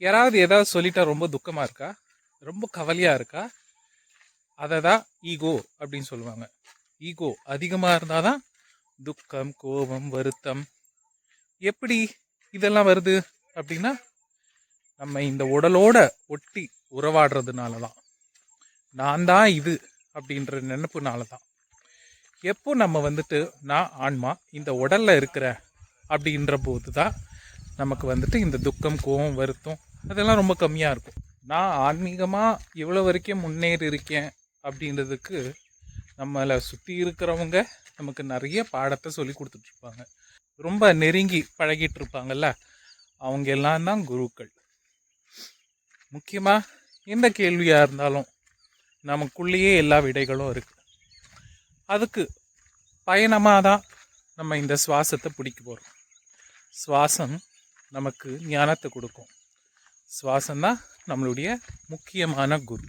யாராவது ஏதாவது சொல்லிட்டா ரொம்ப துக்கமாக இருக்கா, ரொம்ப கவலையாக இருக்கா, அதை தான் ஈகோ அப்படின்னு சொல்லுவாங்க. ஈகோ அதிகமாக இருந்தால் தான் துக்கம், கோபம், வருத்தம். எப்படி இதெல்லாம் வருது அப்படின்னா, நம்ம இந்த உடலோட ஒட்டி உறவாடுறதுனால தான். நான் தான் இது அப்படின்ற நினைப்புனால தான். எப்போ நம்ம வந்துட்டு நான் ஆன்மா இந்த உடல்ல இருக்கிற அப்படின்ற போது தான் நமக்கு வந்துட்டு இந்த துக்கம், கோபம், வருத்தம் அதெல்லாம் ரொம்ப கம்மியாக இருக்கும். நான் ஆன்மீகமாக இவ்வளோ வரைக்கும் முன்னேறி இருக்கேன் அப்படின்றதுக்கு நம்மளை சுற்றி இருக்கிறவங்க நமக்கு நிறைய பாடத்தை சொல்லி கொடுத்துட்ருப்பாங்க. ரொம்ப நெருங்கி பழகிட்டு இருப்பாங்கல்ல, அவங்க எல்லாம் தான் குருக்கள். முக்கியமாக எந்த கேள்வியாக இருந்தாலும் நமக்குள்ளேயே எல்லா விடைகளும் இருக்குது. அதுக்கு பயணமாக தான் நம்ம இந்த சுவாசத்தை பிடிக்க போகிறோம். சுவாசம் நமக்கு ஞானத்தை கொடுக்கும். சுவாசம்தான் நம்மளுடைய முக்கியமான குரு.